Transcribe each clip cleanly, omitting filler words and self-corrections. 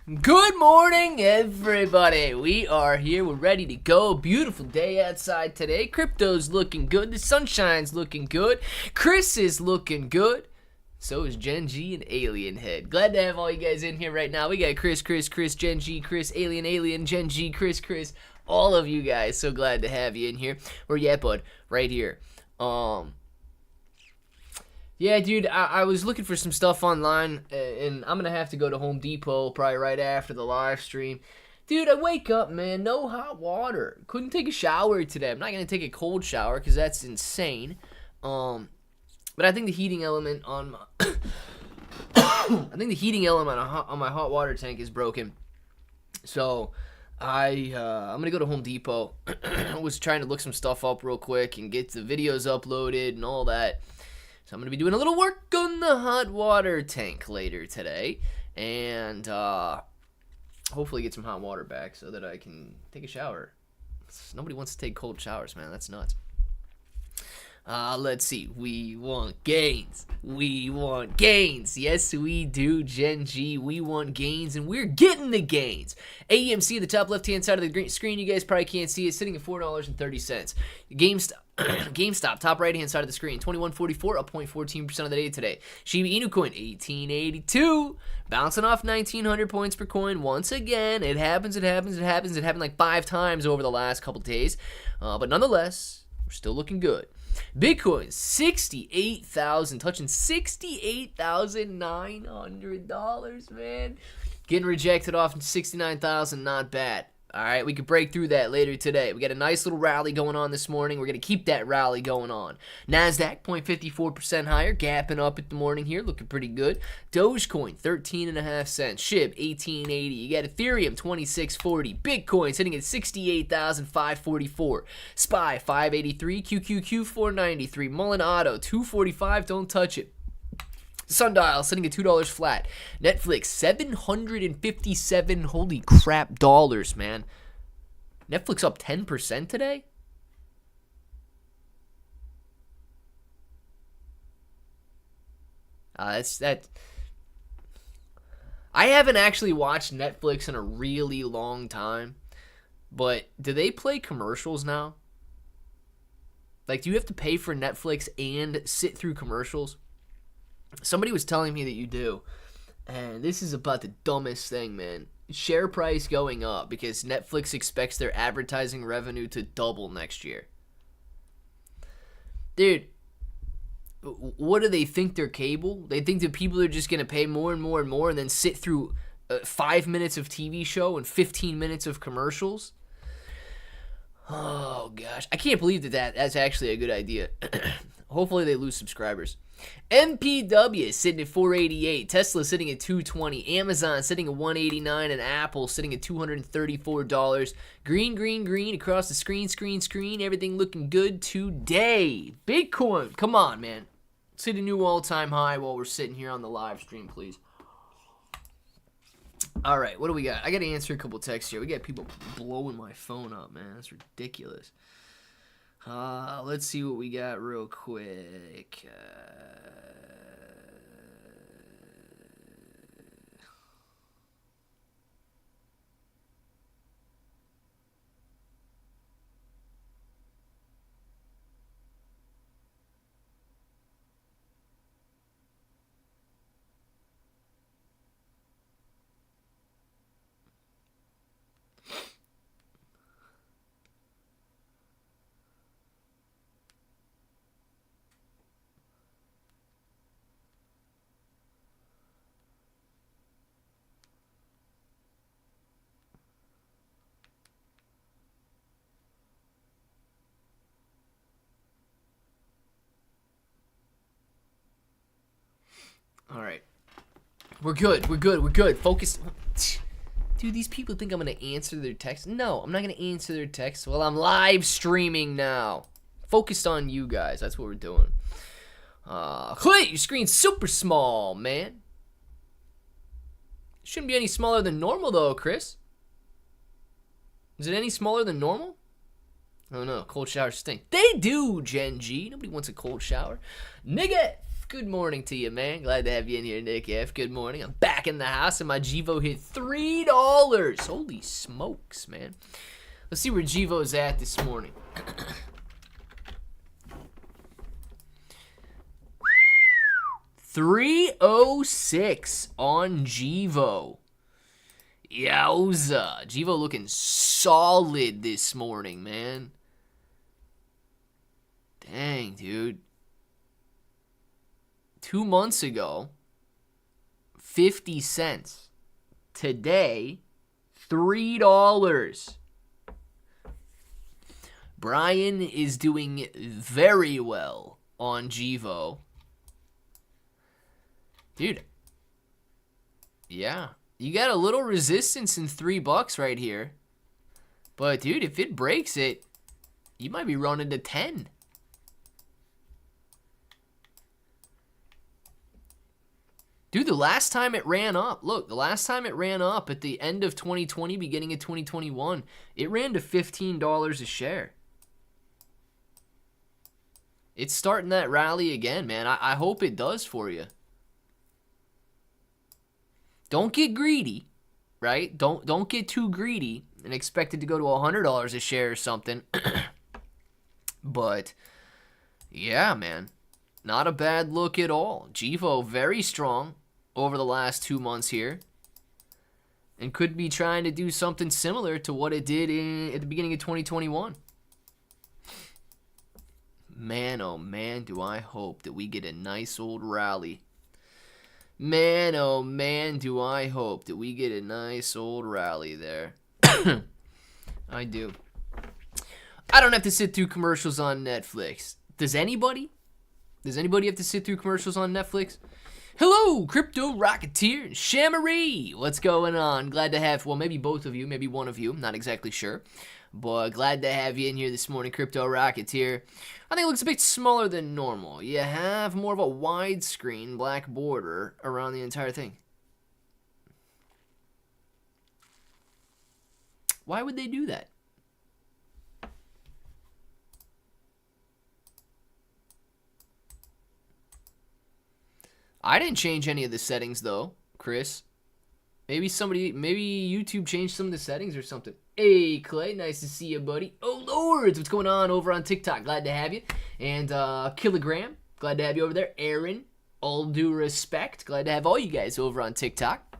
Good morning, everybody. We are here. We're ready to go. Beautiful day outside today. Crypto's looking good. The sunshine's looking good. Chris is looking good. So is Gen G and Alien Head. Glad to have all you guys in here right now. We got Chris, Gen G, Chris, Alien, Gen G, Chris. All of you guys. So glad to have you in here. Where you at, bud? Right here. Yeah, dude, I was looking for some stuff online, and I'm going to have to go to Home Depot probably right after the live stream. Dude, I wake up, man, no hot water. Couldn't take a shower today. I'm not going to take a cold shower because that's insane. But I think the heating element on my on my hot water tank is broken. So I'm going to go to Home Depot. I was trying to look some stuff up real quick and get the videos uploaded and all that. So I'm going to be doing a little work on the hot water tank later today. And hopefully get some hot water back so that I can take a shower. Nobody wants to take cold showers, man. That's nuts. Let's see. We want gains. Yes, we do, Gen G. We want gains, and we're getting the gains. AEMC, the top left-hand side of the screen, you guys probably can't see it, sitting at $4.30. GameStop, top right-hand side of the screen, 21.44, up 0.14% of the day today. Shiba Inu Coin, 1882, bouncing off 1,900 points per coin once again. It happens. It happened like 5 times over the last couple days, but nonetheless, we're still looking good. Bitcoin, 68,000, touching $68,900, man. Getting rejected off 69,000, not bad. All right, we could break through that later today. We got a nice little rally going on this morning. We're going to keep that rally going on. NASDAQ, 0.54% higher, gapping up at the morning here, looking pretty good. Dogecoin, 13.5 cents. SHIB, 1880. You got Ethereum, 2640. Bitcoin sitting at 68,544. SPY, 583. QQQ, 493. Mullen Auto, 245. Don't touch it. Sundial sitting at $2 flat. Netflix, 757, holy crap, dollars, man. Netflix up 10% today? That. I haven't actually watched Netflix in a really long time, but do they play commercials now? Like, do you have to pay for Netflix and sit through commercials? Somebody was telling me that you do, and this is about the dumbest thing, man. Share price going up because Netflix expects their advertising revenue to double next year. Dude, what do they think they're cable? They think that people are just going to pay more and more and more and then sit through 5 minutes of TV show and 15 minutes of commercials? Oh, gosh. I can't believe that's actually a good idea. Hopefully they lose subscribers. MPW sitting at 488, Tesla sitting at 220, Amazon sitting at 189, and Apple sitting at $234. Green across the screen, everything looking good today. Bitcoin, come on, man. Let's hit a new all-time high while we're sitting here on the live stream, please. All right, what do we got? I got to answer a couple texts here. We got people blowing my phone up, man. That's ridiculous. Let's see what we got real quick. All right. We're good. Focus. Dude, these people think I'm going to answer their text. No, I'm not going to answer their text. Well, I'm live streaming now. Focused on you guys. That's what we're doing. Clay, your screen's super small, man. Shouldn't be any smaller than normal, though, Chris. Is it any smaller than normal? Oh, no. Cold showers stink. They do, Gen G. Nobody wants a cold shower. Nigga, F. Good morning to you, man. Glad to have you in here, Nick F. Good morning. I'm back in the house, and my Givo hit $3. Holy smokes, man. Let's see where Givo's at this morning. 306 on Givo. Yowza. Givo looking solid this morning, man. Dang, dude. 2 months ago, 50 cents. Today, $3. Brian is doing very well on Givo. Dude. Yeah. You got a little resistance in $3 right here. But, dude, if it breaks it, you might be running to 10. Dude, the last time it ran up, look, the last time it ran up at the end of 2020, beginning of 2021, it ran to $15 a share. It's starting that rally again, man. I hope it does for you. Don't get greedy, right? Don't get too greedy and expect it to go to $100 a share or something. But, yeah, man. Not a bad look at all. Givo very strong over the last 2 months here, and could be trying to do something similar to what it did at the beginning of 2021. Man, oh man, do I hope that we get a nice old rally. Man, oh man, do I hope that we get a nice old rally there. I do. I don't have to sit through commercials on Netflix. Does anybody? Does anybody have to sit through commercials on Netflix? Hello, Crypto Rocketeer and Shamaree. What's going on? Glad to have, well, maybe both of you, maybe one of you. I'm not exactly sure. But glad to have you in here this morning, Crypto Rocketeer. I think it looks a bit smaller than normal. You have more of a widescreen black border around the entire thing. Why would they do that? I didn't change any of the settings though, Chris. Maybe YouTube changed some of the settings or something. Hey, Clay, nice to see you, buddy. Oh, Lords, what's going on over on TikTok? Glad to have you. And Kilogram, glad to have you over there. Aaron, all due respect. Glad to have all you guys over on TikTok.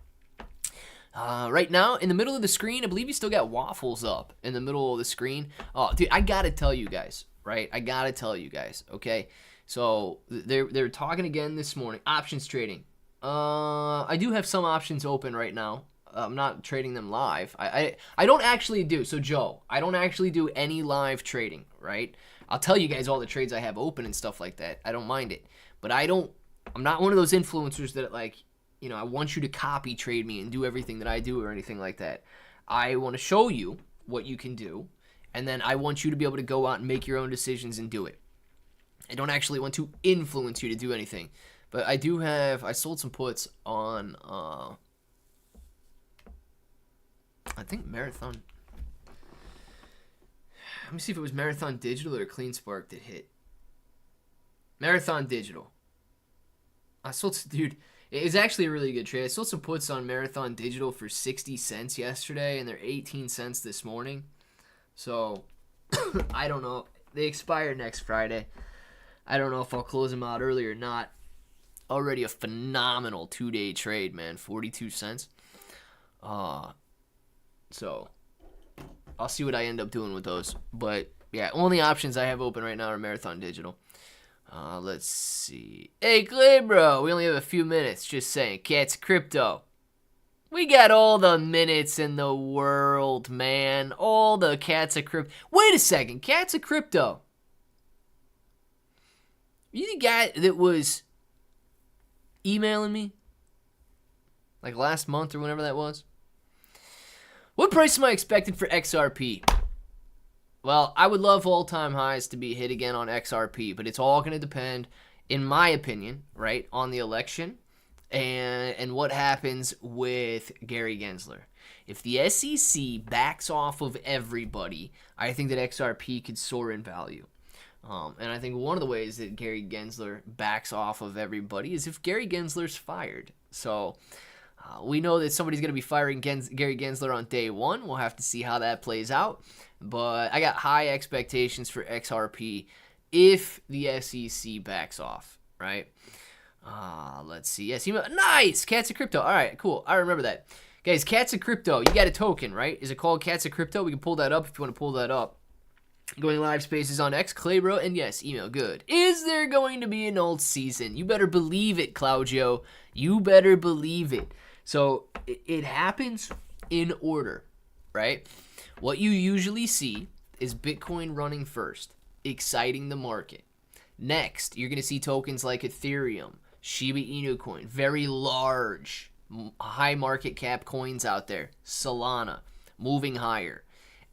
Right now, in the middle of the screen, I believe you still got waffles up in the middle of the screen. Oh, dude, I gotta tell you guys, right? I gotta tell you guys, okay? So they're talking again this morning. Options trading. I do have some options open right now. I'm not trading them live. I don't actually do. So Joe, I don't actually do any live trading, right? I'll tell you guys all the trades I have open and stuff like that. I don't mind it. But I'm not one of those influencers that like, you know, I want you to copy trade me and do everything that I do or anything like that. I want to show you what you can do, and then I want you to be able to go out and make your own decisions and do it. I don't actually want to influence you to do anything. But I sold some puts on, I think Marathon. Let me see if it was Marathon Digital or Clean Spark that hit. Marathon Digital. I sold, dude, it's actually a really good trade. I sold some puts on Marathon Digital for 60 cents yesterday, and they're 18 cents this morning. So, I don't know. They expire next Friday. I don't know if I'll close them out early or not. Already a phenomenal 2-day trade, man. 42 cents. So, I'll see what I end up doing with those. But, yeah, only options I have open right now are Marathon Digital. Let's see. Hey, Clay, bro. We only have a few minutes. Just saying. Cats Crypto. We got all the minutes in the world, man. All the Cats of Crypto. Wait a second. Cats of Crypto. You the guy that was emailing me like last month or whenever that was? What price am I expecting for XRP? Well, I would love all-time highs to be hit again on XRP, but it's all going to depend, in my opinion, right, on the election and what happens with Gary Gensler. If the SEC backs off of everybody, I think that XRP could soar in value. And I think one of the ways that Gary Gensler backs off of everybody is if Gary Gensler's fired. So we know that somebody's going to be firing Gary Gensler on day one. We'll have to see how that plays out. But I got high expectations for XRP if the SEC backs off, right? Let's see. Yes, nice! Cats of Crypto. All right, cool. I remember that. Guys, Cats of Crypto. You got a token, right? Is it called Cats of Crypto? We can pull that up if you want to pull that up. Going live spaces on X, Claybro, and yes, email good. Is there going to be an alt season? You better believe it, Claudio. You better believe it. So it happens in order, right? What you usually see is Bitcoin running first, exciting the market. Next, you're going to see tokens like Ethereum, Shiba Inu Coin, very large, high market cap coins out there, Solana, moving higher.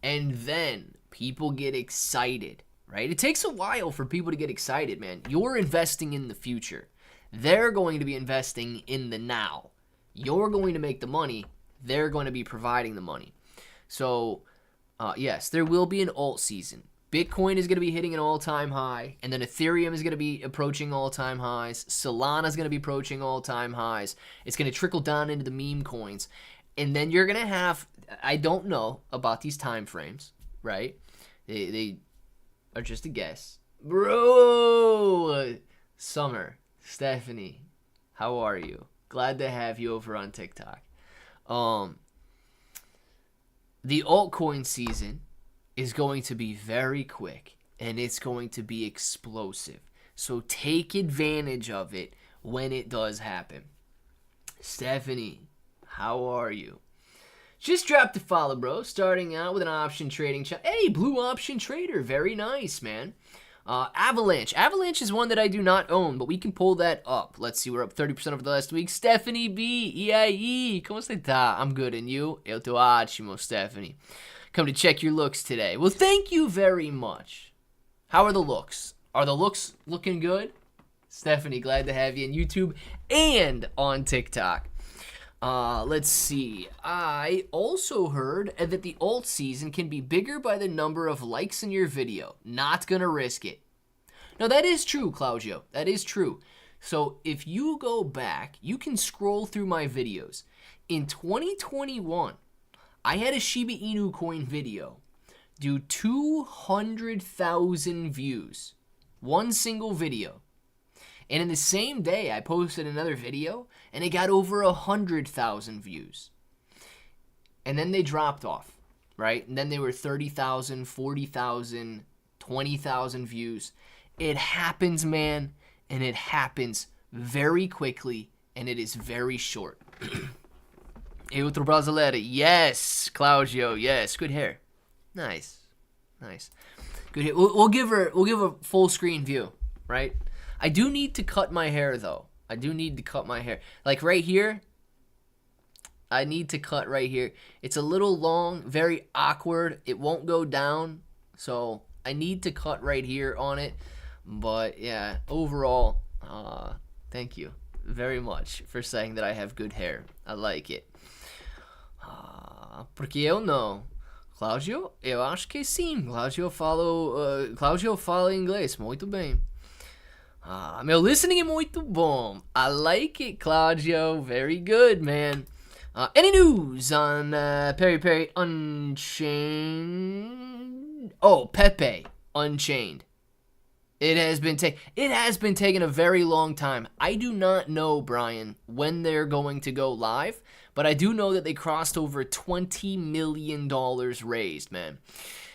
And then people get excited, right? It takes a while for people to get excited, man. You're investing in the future. They're going to be investing in the now. You're going to make the money. They're going to be providing the money. So, yes, there will be an alt season. Bitcoin is going to be hitting an all-time high, and then Ethereum is going to be approaching all-time highs. Solana is going to be approaching all-time highs. It's going to trickle down into the meme coins. And then you're going to have, I don't know about these time frames, right? They are just a guess. Bro! Summer, Stephanie, how are you? Glad to have you over on TikTok. The altcoin season is going to be very quick, and it's going to be explosive. So take advantage of it when it does happen. Stephanie, how are you? Just dropped a follow, bro. Starting out with an option trading channel. Hey, Blue Option Trader. Very nice, man. Avalanche. Avalanche is one that I do not own, but we can pull that up. Let's see, we're up 30% over the last week. Stephanie B. EIE. ¿Cómo está? I'm good, and you? Eu tô ótimo, Stephanie. Come to check your looks today. Well, thank you very much. How are the looks? Are the looks looking good? Stephanie, glad to have you on YouTube and on TikTok. Let's see. I also heard that the alt season can be bigger by the number of likes in your video. Not gonna risk it. Now, that is true, Claudio. That is true. So if you go back, you can scroll through my videos. In 2021, I had a Shiba Inu Coin video do 200,000 views. One single video. And in the same day, I posted another video, and it got over 100,000 views. And then they dropped off, right? And then they were 30,000, 40,000, 20,000 views. It happens, man, and it happens very quickly, and it is very short. Outro brasileiro. Yes, Claudio. Yes, good hair. Nice. Good hair. We'll give a full screen view, right? I do need to cut my hair, though. I do need to cut my hair. Like right here, I need to cut right here. It's a little long, very awkward. It won't go down, so I need to cut right here on it. But yeah, overall, thank you very much for saying that I have good hair. I like it. Porque eu não. Claudio, eu acho que sim. Claudio fala inglês. Muito bem. Meu listening é muito bom. I like it, Claudio. Very good, man. Any news on Perry Unchained? Oh, Pepe Unchained. It has been taking a very long time. I do not know, Brian, when they're going to go live, but I do know that they crossed over $20 million raised, man.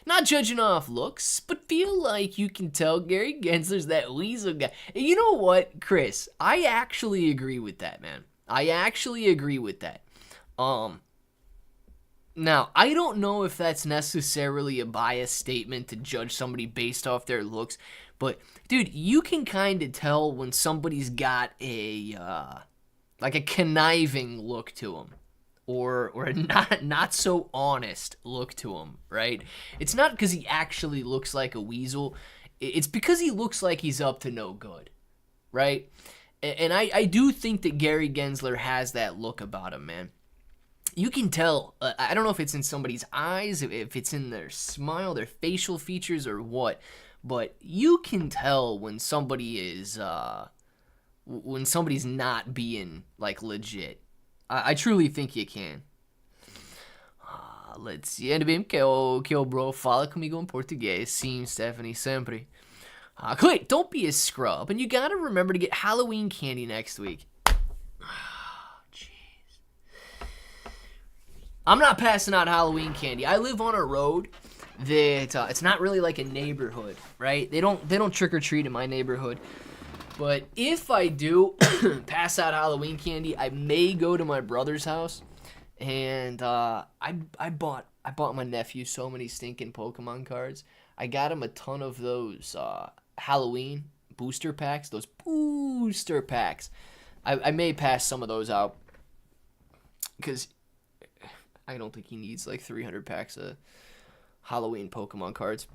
Not judging off looks, but feel like you can tell Gary Gensler's that weasel guy. And you know what, Chris? I actually agree with that, man. I actually agree with that. Now, I don't know if that's necessarily a biased statement to judge somebody based off their looks, but dude, you can kind of tell when somebody's got a like a conniving look to them. Or a not so honest look to him, right? It's not because he actually looks like a weasel. It's because he looks like he's up to no good, right? And I do think that Gary Gensler has that look about him, man. You can tell. I don't know if it's in somebody's eyes, if it's in their smile, their facial features, or what. but you can tell when somebody is when somebody's not being like legit. I truly think you can. Let's see. Ainda bem que o bro fala comigo em português. Sim, Stephanie, sempre. Clay, don't be a scrub, and you gotta remember to get Halloween candy next week. Jeez. I'm not passing out Halloween candy. I live on a road that it's not really like a neighborhood, right? They don't trick or treat in my neighborhood. But if I do pass out Halloween candy, I may go to my brother's house, and I bought my nephew so many stinking Pokemon cards. I got him a ton of those Halloween booster packs. Those booster packs. I may pass some of those out because I don't think he needs like 300 packs of Halloween Pokemon cards.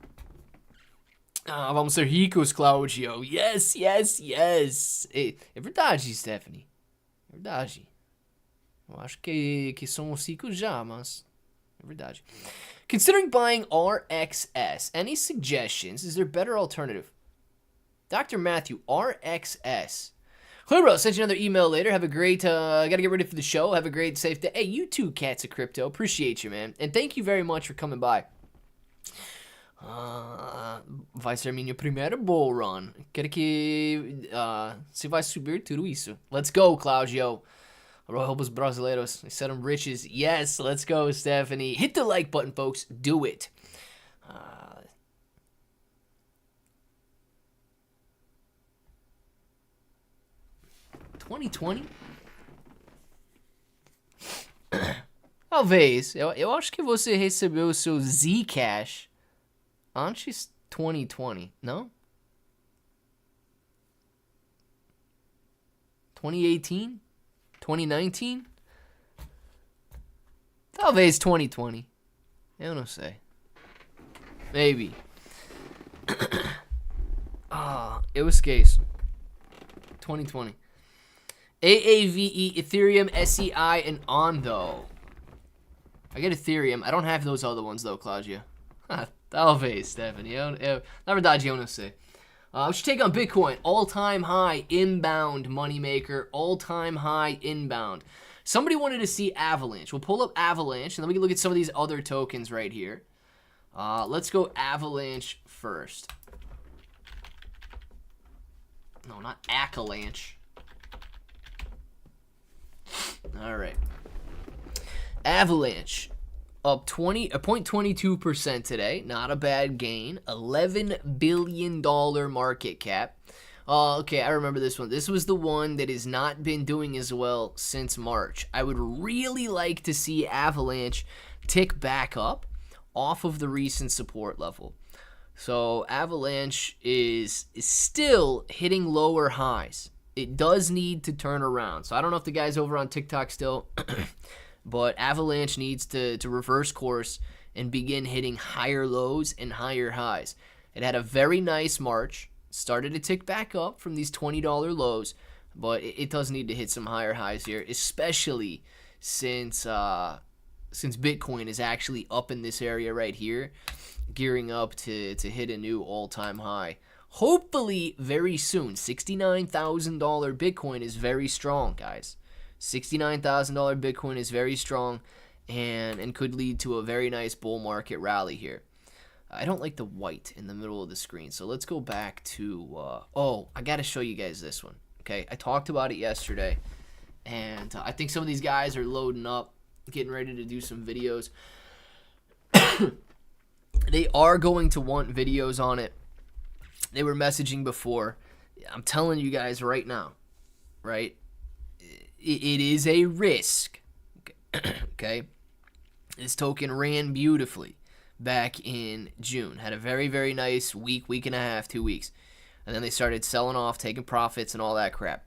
Vamos ser ricos, Claudio. Yes, yes, yes. É verdade, Stephanie. É verdade. Eu acho que somos ricos já, mas é verdade. Considering buying RXS, any suggestions? Is there a better alternative? Dr. Matthew, RXS. Bro, send you another email later. Have a great, gotta get ready for the show. Have a great, safe day. Hey, you too, Cats of Crypto. Appreciate you, man. And thank you very much for coming by. Vai ser minha primeira bull run. Quero que você vai subir tudo isso. Let's go, Claudio. Help os brasileiros. They said them riches. Yes, let's go, Stephanie. Hit the like button, folks. Do it. 2020? Talvez. Eu acho que você recebeu o seu Zcash antes 2020, não? 2018? 2019? Talvez 2020. Eu não sei. Maybe. Eu esqueço. 2020. AAVE, Ethereum, SEI, and Ondo. I get Ethereum. I don't have those other ones, though, Claudia. Talvez, Stephanie. Na verdade, eu não sei. We should take on Bitcoin. All-time high inbound moneymaker. All-time high inbound. Somebody wanted to see Avalanche. We'll pull up Avalanche, and then we can look at some of these other tokens right here. Let's go Avalanche first. No, not Avalanche. All right. Avalanche up 0.22% today. Not a bad gain. $11 billion market cap. Okay, I remember this one. This was the one that has not been doing as well since March. I would really like to see Avalanche tick back up off of the recent support level. So Avalanche is still hitting lower highs. It does need to turn around. So I don't know if the guy's over on TikTok still, but Avalanche needs to reverse course and begin hitting higher lows and higher highs. It had a very nice March, started to tick back up from these $20 lows, but it does need to hit some higher highs here, especially since Bitcoin is actually up in this area right here, gearing up to hit a new all-time high. Hopefully very soon. $69,000 Bitcoin is very strong, guys. $69,000 Bitcoin is very strong and could lead to a very nice bull market rally here. I don't like the white in the middle of the screen, so let's go back to... I got to show you guys this one, okay? I talked about it yesterday, and I think some of these guys are loading up, getting ready to do some videos. They are going to want videos on it. They were messaging before. I'm telling you guys right now, right? It is a risk, okay? This token ran beautifully back in June. Had a very, very nice week and a half, 2 weeks. And then they started selling off, taking profits and all that crap.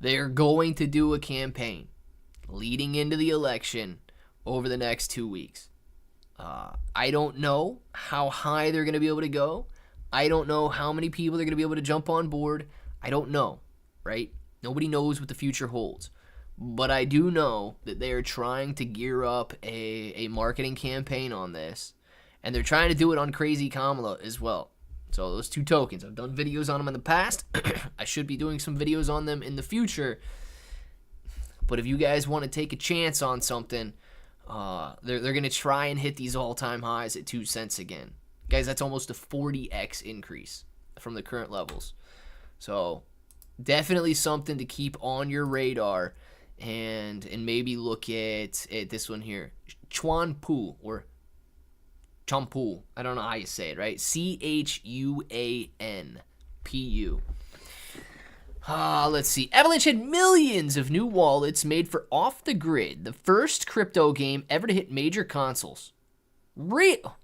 They're going to do a campaign leading into the election over the next 2 weeks. I don't know how high they're going to be able to go. I don't know how many people they're going to be able to jump on board. I don't know, right? Nobody knows what the future holds. But I do know that they are trying to gear up a marketing campaign on this. And they're trying to do it on Crazy Kamala as well. So those 2 tokens, I've done videos on them in the past. I should be doing some videos on them in the future. But if you guys want to take a chance on something, they're going to try and hit these all-time highs at 2 cents again. Guys, that's almost a 40x increase from the current levels. So definitely something to keep on your radar, and maybe look at this one here. Chuanpu, or Champu. I don't know how you say it, right? CHUANPU. Let's see. Avalanche had millions of new wallets made for Off the Grid, the first crypto game ever to hit major consoles. Real.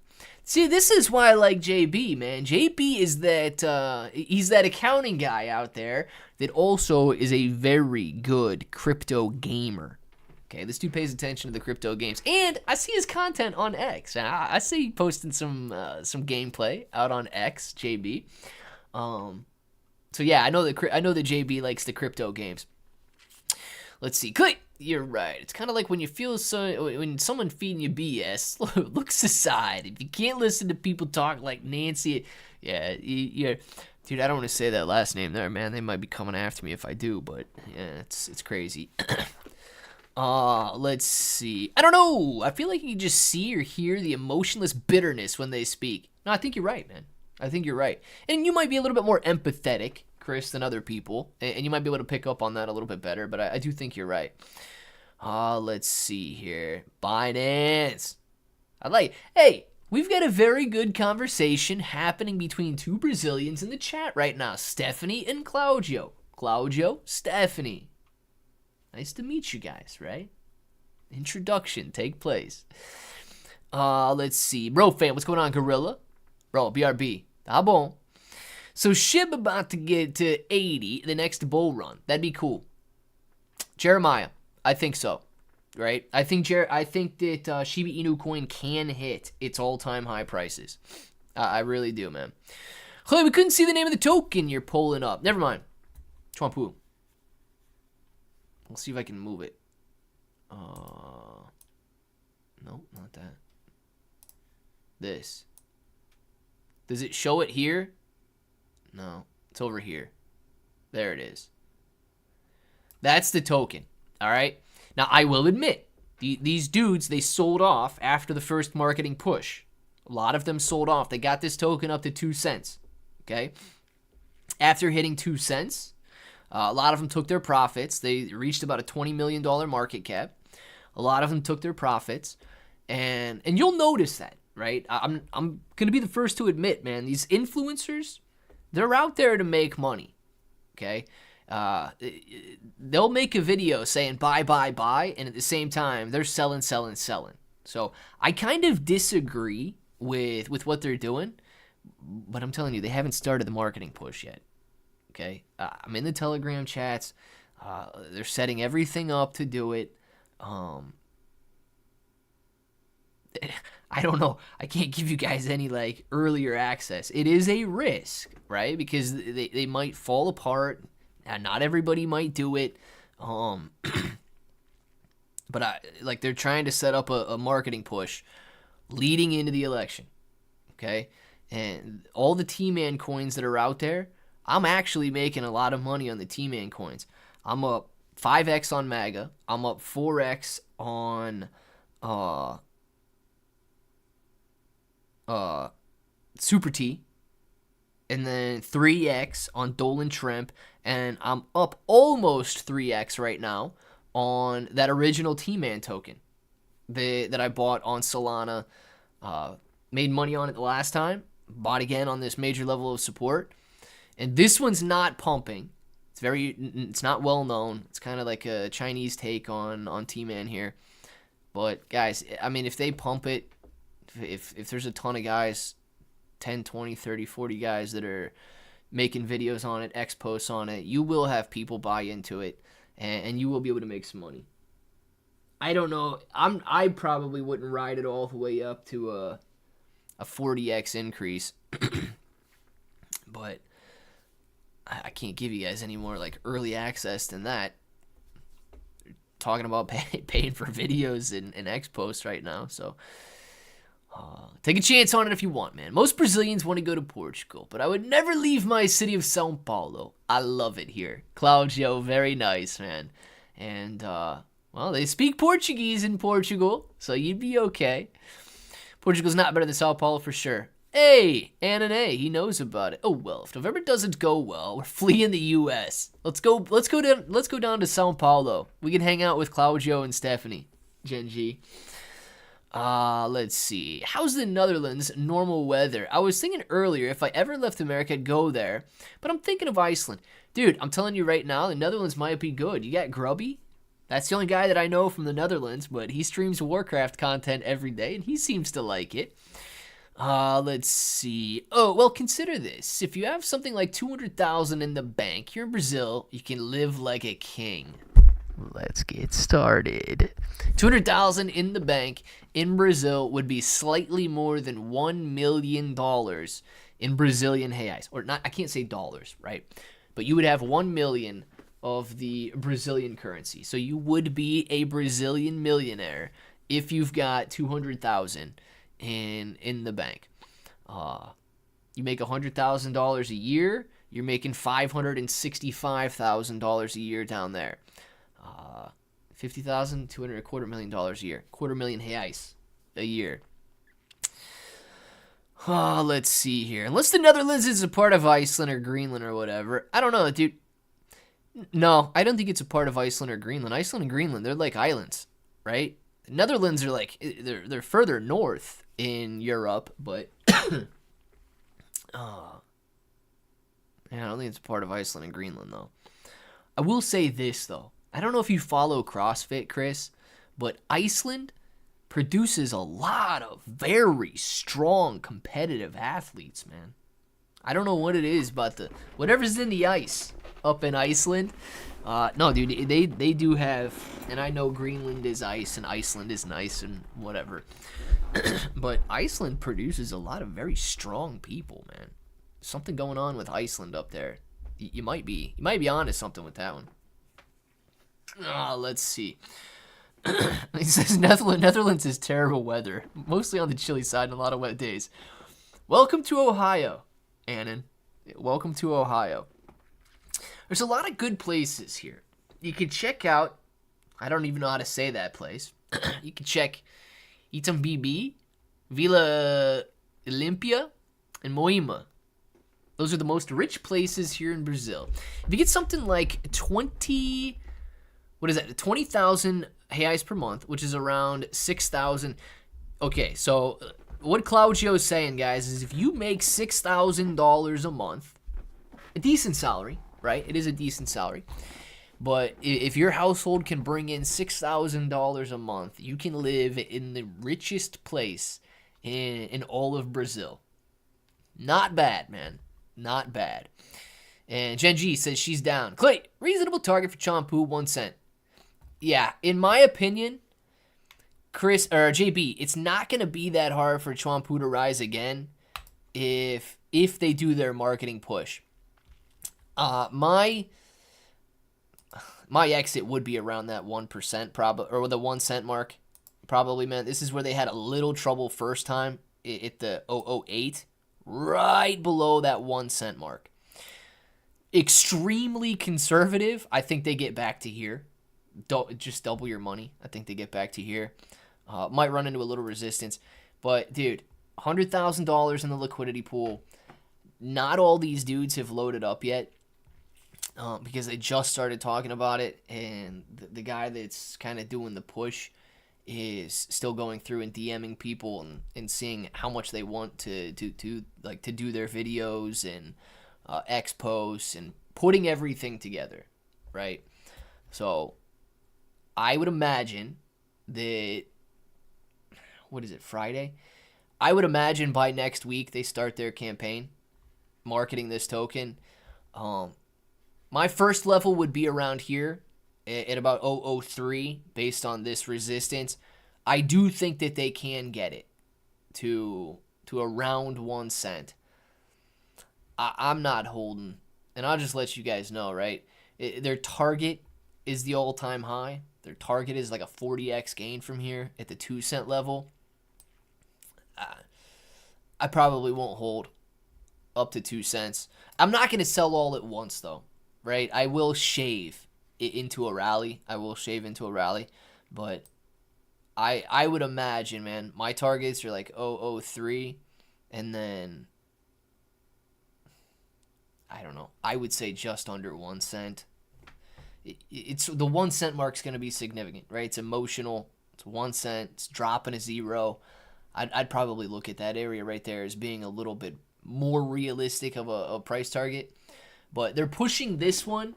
See, this is why I like JB, man. JB is that, he's that accounting guy out there that also is a very good crypto gamer. Okay, this dude pays attention to the crypto games, and I see his content on X. I see he posting some gameplay out on X, JB. So yeah, I know that JB likes the crypto games. Let's see. Click. You're right. It's kind of like when you feel when someone feeding you BS, looks aside. If you can't listen to people talk like Nancy, yeah, dude, I don't want to say that last name there, man. They might be coming after me if I do, but yeah, it's crazy. Let's see. I don't know. I feel like you can just see or hear the emotionless bitterness when they speak. No, I think you're right, man. I think you're right. And you might be a little bit more empathetic, Chris, than other people. And you might be able to pick up on that a little bit better, but I do think you're right. Let's see here. Binance. Hey, we've got a very good conversation happening between 2 Brazilians in the chat right now. Stephanie and Claudio. Claudio, Stephanie. Nice to meet you guys, right? Introduction take place. Let's see. Bro fan, what's going on, Gorilla? Bro, BRB. Ah, bon. So SHIB about to get to 80 the next bull run. That'd be cool. Jeremiah, I think so. Right? I think that Shiba Inu Coin can hit its all-time high prices. I really do, man. Chloe, we couldn't see the name of the token you're pulling up. Never mind. Chwampu. We'll see if I can move it. No, not that. This. Does it show it here? No, it's over here. There it is. That's the token. All right. Now, I will admit, these dudes, they sold off after the first marketing push. A lot of them sold off. They got this token up to 2 cents. Okay. After hitting 2 cents, a lot of them took their profits. They reached about a $20 million market cap. A lot of them took their profits. And you'll notice that, right? I'm going to be the first to admit, man, these influencers, they're out there to make money, okay? They'll make a video saying buy, buy, buy, and at the same time, they're selling. So I kind of disagree with what they're doing, but I'm telling you, they haven't started the marketing push yet. Okay, I'm in the Telegram chats. They're setting everything up to do it. I don't know. I can't give you guys any like earlier access. It is a risk, right? Because they might fall apart. Not everybody might do it. But they're trying to set up a marketing push leading into the election. Okay, and all the T-Man coins that are out there, I'm actually making a lot of money on the T-Man coins. I'm up 5x on MAGA. I'm up 4x on Super T. And then 3x on Dolan Trimp. And I'm up almost 3x right now on that original T-Man token that I bought on Solana. Made money on it the last time. Bought again on this major level of support. And this one's not pumping. It's not well known. It's kind of like a Chinese take on T-Man here. But guys, I mean, if they pump it, if there's a ton of guys, 10, 20, 30, 40 guys that are making videos on it, X posts on it, you will have people buy into it, and you will be able to make some money. I don't know. I probably wouldn't ride it all the way up to a 40x increase. But I can't give you guys any more like early access than that. Talking about paying for videos and X posts right now. So Take a chance on it if you want, man. Most Brazilians want to go to Portugal, but I would never leave my city of Sao Paulo. I love it here. Claudio, very nice, man. And, well, they speak Portuguese in Portugal, so you'd be okay. Portugal's not better than Sao Paulo for sure. Hey, Anna, he knows about it. Oh well, if November doesn't go well, we're fleeing the U.S. Let's go down to Sao Paulo. We can hang out with Claudio and Stephanie. Genji. Let's see. How's the Netherlands normal weather? I was thinking earlier if I ever left America, I'd go there, but I'm thinking of Iceland. Dude, I'm telling you right now, the Netherlands might be good. You got Grubby? That's the only guy that I know from the Netherlands, but he streams Warcraft content every day, and he seems to like it. Let's see. Oh, well, consider this. If you have something like 200,000 in the bank, here in Brazil, you can live like a king. Let's get started. 200,000 in the bank in Brazil would be slightly more than $1 million in Brazilian reais. Or not, I can't say dollars, right? But you would have 1 million of the Brazilian currency. So you would be a Brazilian millionaire if you've got 200,000 in the bank. You make $100,000 a year, you're making $565,000 a year down there. 50,000, $225,000 a year, $250,000 reais a year. Let's see here. Unless the Netherlands is a part of Iceland or Greenland or whatever. I don't know, dude. No, I don't think it's a part of Iceland or Greenland. Iceland and Greenland, they're like islands, right? The Netherlands are like, they're further north in Europe, but yeah, I don't think it's a part of Iceland and Greenland, though. I will say this, though. I don't know if you follow CrossFit, Chris, but Iceland produces a lot of very strong competitive athletes, man. I don't know what it is, but whatever's in the ice up in Iceland. No, dude, they do have, and I know Greenland is ice and Iceland is nice and whatever. But Iceland produces a lot of very strong people, man. Something going on with Iceland up there. You might be onto something with that one. Let's see. He says Netherlands is terrible weather, mostly on the chilly side and a lot of wet days. Welcome to Ohio, Annan. Welcome to Ohio. There's a lot of good places here. You could check out, I don't even know how to say that place. You could check Itambibi, Vila Olympia, and Moima. Those are the most rich places here in Brazil. If you get something like 20,000 reais per month, which is around 6,000. Okay, so what Claudio's saying, guys, is if you make $6,000 a month, a decent salary, right? It is a decent salary. But if your household can bring in $6,000 a month, you can live in the richest place in all of Brazil. Not bad, man. Not bad. And Genji says she's down. Clay, reasonable target for Champu, 1 cent. Yeah, in my opinion, Chris or JB, it's not going to be that hard for Champu to rise again if they do their marketing push. My exit would be around that 1% probably, or the 1 cent mark probably, man. This is where they had a little trouble first time at the 008, right below that 1 cent mark. Extremely conservative. I think they get back to here. Just double your money. I think they get back to here. Might run into a little resistance. But, dude, $100,000 in the liquidity pool. Not all these dudes have loaded up yet because they just started talking about it. And the guy that's kind of doing the push is still going through and DMing people and seeing how much they want to do their videos and X posts and putting everything together, right? So I would imagine that, what is it, Friday? I would imagine by next week they start their campaign marketing this token. My first level would be around here at about 003 based on this resistance. I do think that they can get it to around 1 cent. I'm not holding, and I'll just let you guys know, right? Their target is the all-time high. Their target is like a 40x gain from here at the 2 cent level. I probably won't hold up to 2 cents. I'm not going to sell all at once, though, right? I will shave it into a rally. But I would imagine, man, my targets are like 0.003, and then, I don't know, I would say just under 1 cent. It's the 1 cent mark's going to be significant, right? It's emotional. It's 1 cent. It's dropping a zero. I'd probably look at that area right there as being a little bit more realistic of a price target. But they're pushing this one.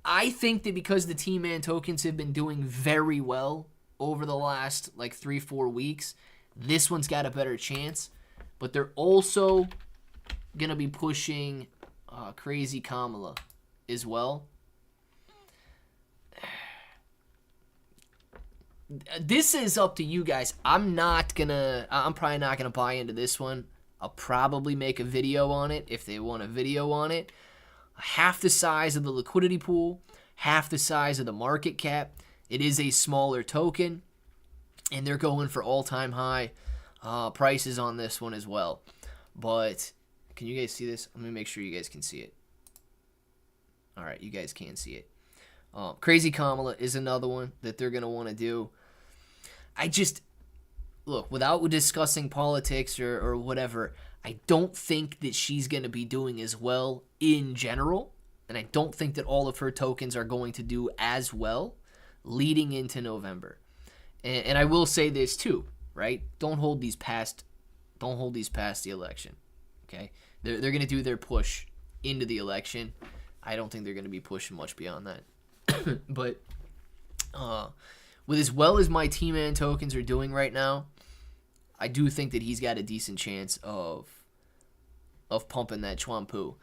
I think that because the T-Man tokens have been doing very well over the last like 3-4 weeks, this one's got a better chance. But they're also going to be pushing Crazy Kamala as well. This is up to you guys. I'm probably not gonna buy into this one. I'll probably make a video on it if they want a video on it. Half the size of the liquidity pool, half the size of the market cap. It is a smaller token, and they're going for all-time high prices on this one as well. But can you guys see this? Let me make sure you guys can see it. All right, you guys can see it. Crazy Kamala is another one that they're going to want to do. Look, without discussing politics or whatever, I don't think that she's going to be doing as well in general. And I don't think that all of her tokens are going to do as well leading into November. And I will say this too, right? Don't hold these past the election, okay? They're going to do their push into the election. I don't think they're going to be pushing much beyond that. But with as well as my T-Man tokens are doing right now, I do think that he's got a decent chance of pumping that Chwampu.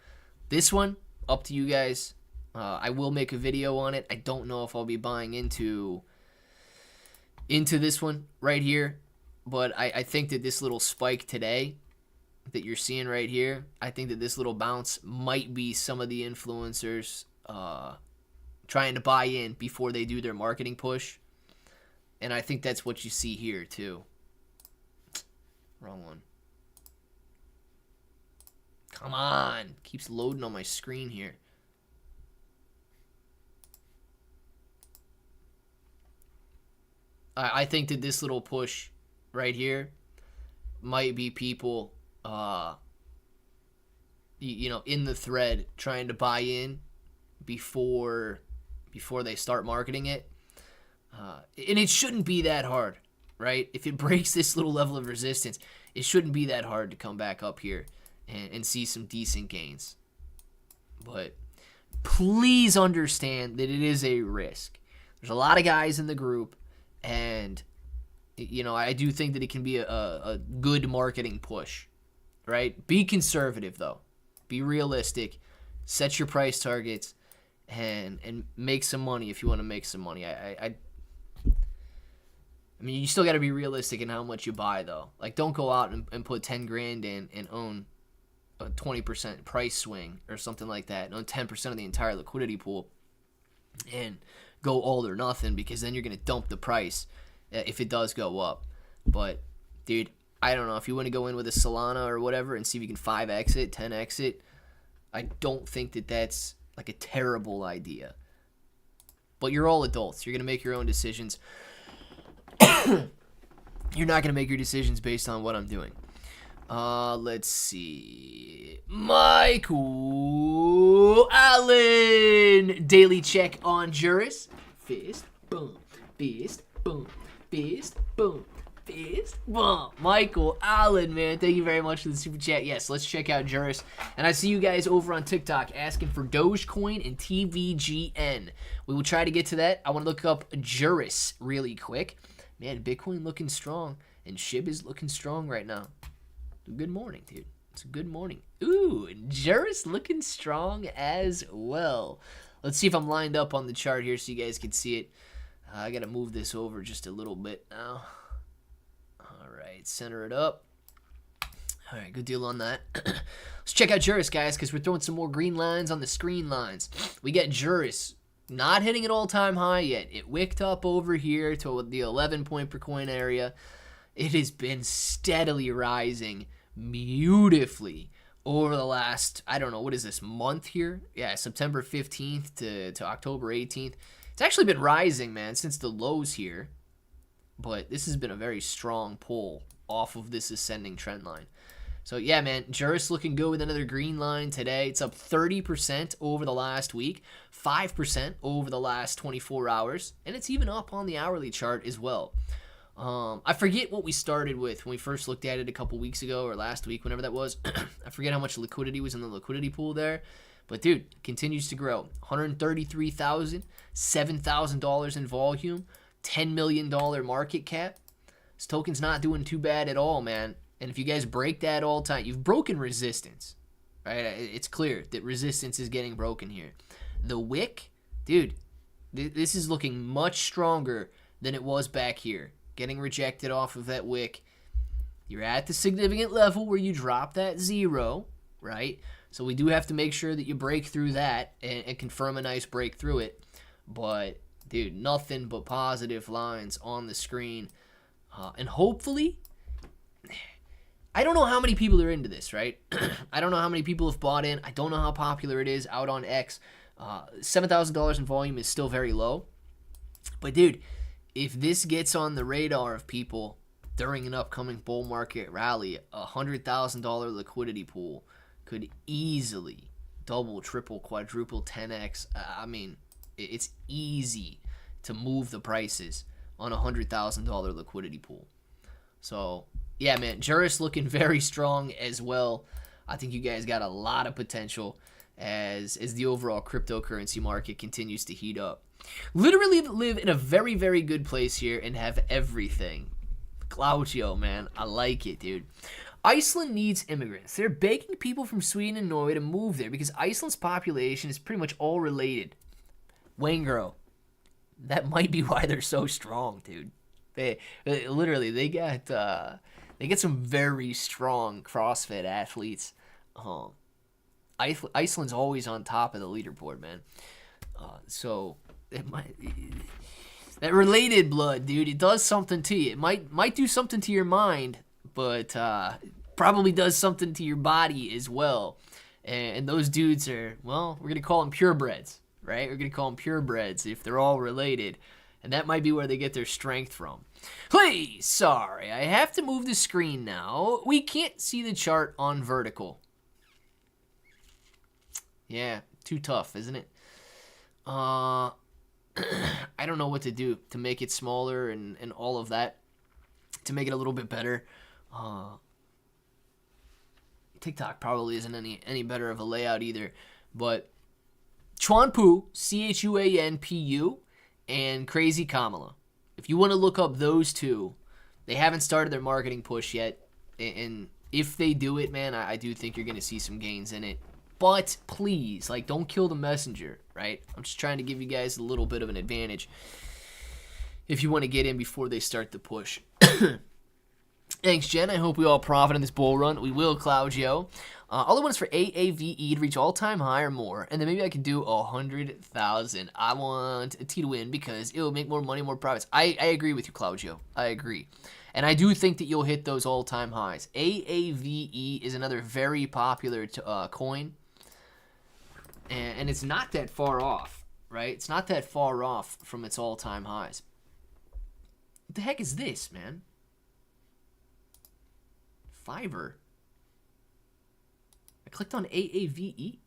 This one, up to you guys. I will make a video on it. I don't know if I'll be buying into this one right here, but I think that this little spike today that you're seeing right here, I think that this little bounce might be some of the influencers trying to buy in before they do their marketing push. And I think that's what you see here too. Wrong one. Come on. Keeps loading on my screen here. I think that this little push right here might be people in the thread trying to buy in before they start marketing it. And it shouldn't be that hard, right? If it breaks this little level of resistance, it shouldn't be that hard to come back up here and see some decent gains. But please understand that it is a risk. There's a lot of guys in the group, and I do think that it can be a good marketing push, right? Be conservative, though. Be realistic. Set your price targets and make some money if you want to make some money. I mean, you still got to be realistic in how much you buy, though. Like, don't go out and put 10 grand in and own a 20% price swing or something like that, and own 10% of the entire liquidity pool and go all or nothing, because then you're going to dump the price if it does go up. But, dude, I don't know. If you want to go in with a Solana or whatever and see if you can 5x it, 10x it, I don't think that that's like a terrible idea. But you're all adults. You're going to make your own decisions. You're not going to make your decisions based on what I'm doing. Let's see. Michael Allen. Daily check on Juris. Fist, boom. Fist, boom. Fist, boom. Fist, boom. Michael Allen, man. Thank you very much for the super chat. Yes, let's check out Juris. And I see you guys over on TikTok asking for Dogecoin and TVGN. We will try to get to that. I want to look up Juris really quick. Man, Bitcoin looking strong, and SHIB is looking strong right now. Good morning, dude. It's a good morning. Ooh, and Juris looking strong as well. Let's see if I'm lined up on the chart here so you guys can see it. I got to move this over just a little bit now. All right, center it up. All right, good deal on that. Let's check out Juris, guys, because we're throwing some more green lines on the screen lines. We got Juris not hitting an all-time high yet. It wicked up over here to the 11 point per coin area. it has been steadily rising beautifully over the last, I don't know, what is this, month here? Yeah, September 15th to October 18th. It's actually been rising, man, since the lows here. But this has been a very strong pull off of this ascending trend line. So, yeah, man, Juris looking good with another green line today. It's up 30% over the last week, 5% over the last 24 hours, and it's even up on the hourly chart as well. I forget what we started with when we first looked at it a couple weeks ago or last week, whenever that was. I forget how much liquidity was in the liquidity pool there. But, dude, it continues to grow. $133,000, $7,000 in volume, $10 million market cap. This token's not doing too bad at all, man. And if you guys break that all time, you've broken resistance, right? It's clear that resistance is getting broken here. The wick, dude, this is looking much stronger than it was back here. Getting rejected off of that wick. You're at the significant level where you drop that 0, right? So we do have to make sure that you break through that and confirm a nice break through it. But, dude, nothing but positive lines on the screen. And hopefully, I don't know how many people are into this, right? I don't know how many people have bought in. I don't know how popular it is out on X. $7,000 in volume is still very low. But, dude, if this gets on the radar of people during an upcoming bull market rally, a $100,000 liquidity pool could easily double, triple, quadruple, 10x. I mean, it's easy to move the prices on a $100,000 liquidity pool. So, yeah, man, Juris looking very strong as well. I think you guys got a lot of potential as the overall cryptocurrency market continues to heat up. Literally live in a very, very good place here and have everything. Claudio, man, I like it, dude. Iceland needs immigrants. They're begging people from Sweden and Norway to move there because Iceland's population is pretty much all related. Wangro. That might be why they're so strong, dude. They get some very strong CrossFit athletes. Iceland's always on top of the leaderboard, man. So it might, that related blood, dude. It does something to you. It might do something to your mind, but probably does something to your body as well. And those dudes are, well, we're gonna call them purebreds, right? We're gonna call them purebreds if they're all related. And that might be where they get their strength from. Hey, sorry, I have to move the screen now. We can't see the chart on vertical. Yeah, too tough, isn't it? I don't know what to do to make it smaller and all of that. To make it a little bit better. TikTok probably isn't any better of a layout either. But Chuanpu, Chuanpu, and Crazy Kamala. If you want to look up those two, they haven't started their marketing push yet. And if they do it, man, I do think you're going to see some gains in it. But please, like, don't kill the messenger, right? I'm just trying to give you guys a little bit of an advantage if you want to get in before they start the push. Thanks, Jen. I hope we all profit in this bull run. We will, Claudio. All I want is for AAVE to reach all-time high or more, and then maybe I can do 100,000. I want a T to win because it will make more money, more profits. I agree with you, Claudio. I agree. And I do think that you'll hit those all-time highs. AAVE is another very popular coin, and it's not that far off, right? It's not that far off from its all-time highs. What the heck is this, man? Fiverr. I clicked on AAVE.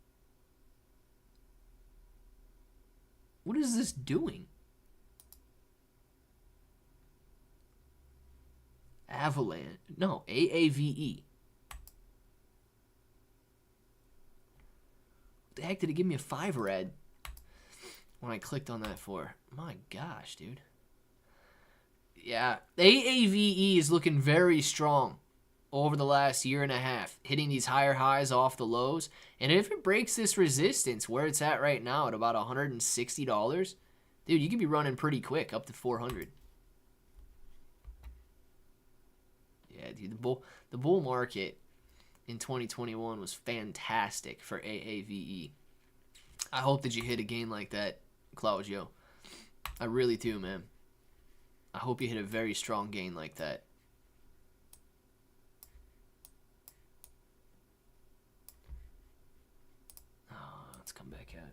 What is this doing? Avalanche. No, AAVE. What the heck did it give me a Fiverr ad when I clicked on that for? My gosh, dude. Yeah, AAVE is looking very strong over the last year and a half, hitting these higher highs off the lows. And if it breaks this resistance where it's at right now at about $160, dude, you could be running pretty quick up to 400. Yeah, dude, the bull market in 2021 was fantastic for AAVE. I hope that you hit a gain like that, Claudio. I really do, man. I hope you hit a very strong gain like that.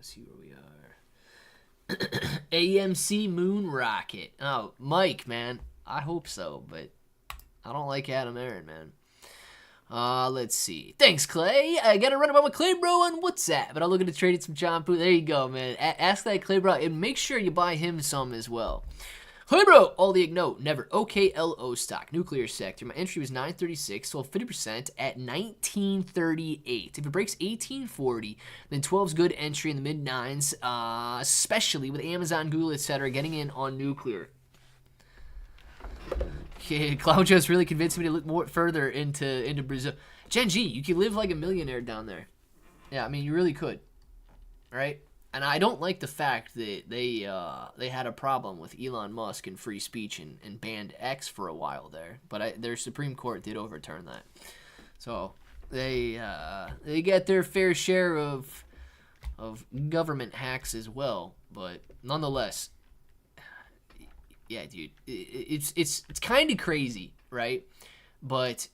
Let's see where we are. AMC Moon Rocket. Oh, Mike, man. I hope so, but I don't like Adam Aaron, man. Let's see. Thanks, Clay. I gotta run about my Clay Bro on WhatsApp, but I'm looking to trade some John Poo. There you go, man. Ask that Clay Bro, and make sure you buy him some as well. Clay Bro, all the no, never. OKLO stock, nuclear sector. My entry was 936, sold 50% at 1938. If it breaks 1840, then 12's good entry in the mid nines, especially with Amazon, Google, etc. getting in on nuclear. Okay, Cloud just really convinced me to look more further into Brazil. Gen G, you could live like a millionaire down there. Yeah, I mean, you really could, right? And I don't like the fact that they had a problem with Elon Musk and free speech and banned X for a while there, but their Supreme Court did overturn that. So they get their fair share of government hacks as well, but nonetheless. Yeah, dude, it's kind of crazy, right? But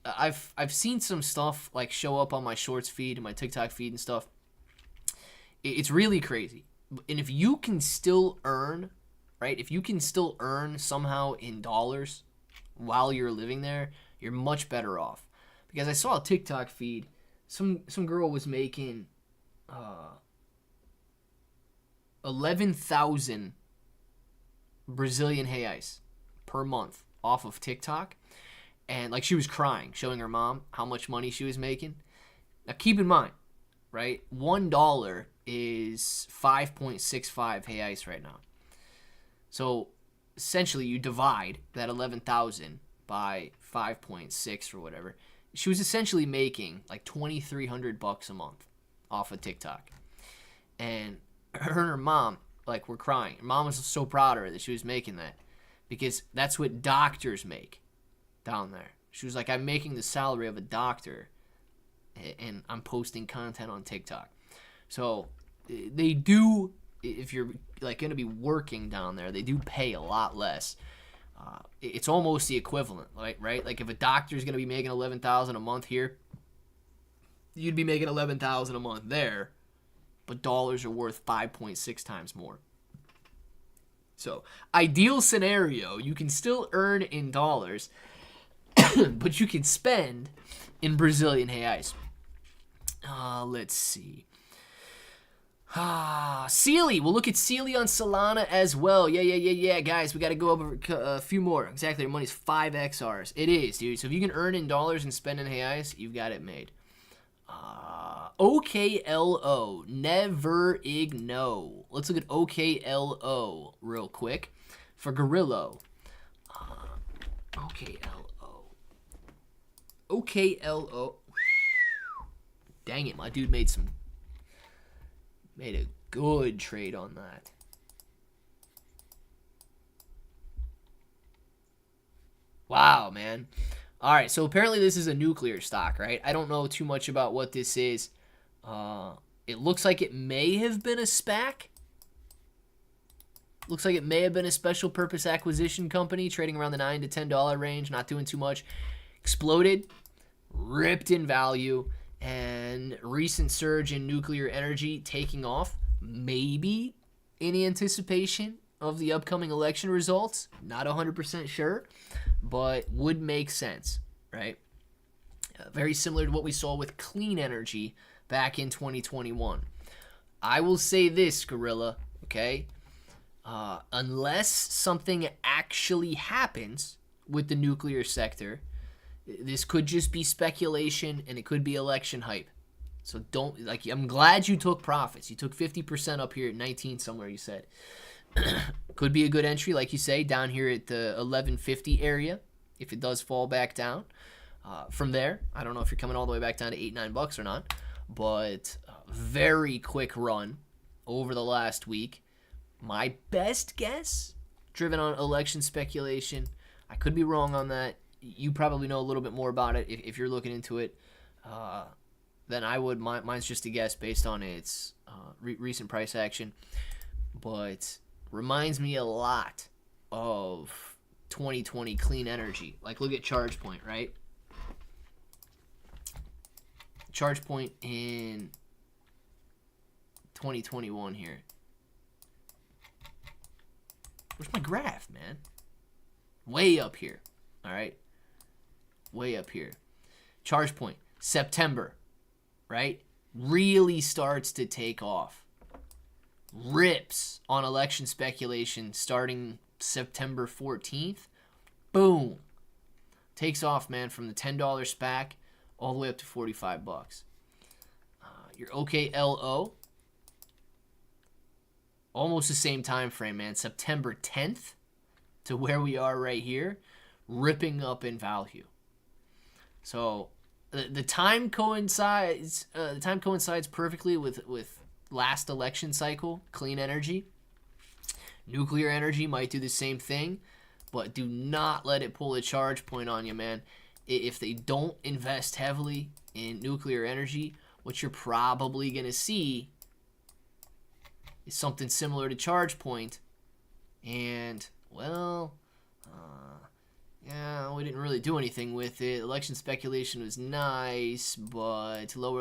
I've seen some stuff like show up on my Shorts feed and my TikTok feed and stuff. It's really crazy. And if you can still earn, right? If you can still earn somehow in dollars while you're living there, you're much better off. Because I saw a TikTok feed, some girl was making 11,000 Brazilian reais per month off of TikTok, and like she was crying, showing her mom how much money she was making. Now keep in mind, right? $1 is 5.65 reais right now. So essentially, you divide that 11,000 by 5.6 or whatever. She was essentially making like $2,300 a month off of TikTok, and her and her mom. Like, we're crying. Her mom was so proud of her that she was making that because that's what doctors make down there. She was like, I'm making the salary of a doctor and I'm posting content on TikTok. So they do, if you're like going to be working down there, they do pay a lot less. It's almost the equivalent, right? Like if a doctor is going to be making $11,000 a month here, you'd be making $11,000 a month there. But dollars are worth 5.6 times more. So, ideal scenario, you can still earn in dollars, but you can spend in Brazilian reais. Let's see. Sealy. We'll look at Sealy on Solana as well. Yeah, guys. We got to go over a few more. Exactly. Our money's 5 XRs. It is, dude. So if you can earn in dollars and spend in reais, you've got it made. OKLO, never igno. Let's look at OKLO real quick for Gorillo. OKLO. Dang it, my dude made a good trade on that. Wow, man. All right, so apparently this is a nuclear stock, right? I don't know too much about what this is. It looks like it may have been a SPAC. Looks like it may have been a special purpose acquisition company trading around the $9 to $10 range, not doing too much. Exploded, ripped in value, and recent surge in nuclear energy taking off. Maybe in anticipation of the upcoming election results. Not 100% sure, but would make sense, right? Very similar to what we saw with clean energy back in 2021. I will say this, Gorilla, okay? Unless something actually happens with the nuclear sector, this could just be speculation and it could be election hype. So don't, like, I'm glad you took profits. You took 50% up here at 19 somewhere, you said. Could be a good entry, like you say, down here at the 1150 area if it does fall back down. From there, I don't know if you're coming all the way back down to $8-9 or not, but very quick run over the last week. My best guess, driven on election speculation. I could be wrong on that. You probably know a little bit more about it if you're looking into it than I would. Mine's just a guess based on its recent price action, but reminds me a lot of 2020 clean energy. Like, look at ChargePoint, right? ChargePoint in 2021 here. Where's my graph, man? Way up here. All right. Way up here. Charge point. September. Right? Really starts to take off. Rips on election speculation starting September 14th. Boom. Takes off, man, from the $10 SPAC all the way up to 45 bucks. Your OKLO. Almost the same time frame, man. September 10th to where we are right here, ripping up in value. So the time coincides. The time coincides perfectly with last election cycle. Clean energy, nuclear energy might do the same thing, but do not let it pull a charge point on you, man. If they don't invest heavily in nuclear energy, what you're probably gonna see is something similar to charge point, and well, yeah, we didn't really do anything with it. Election speculation was nice, but lower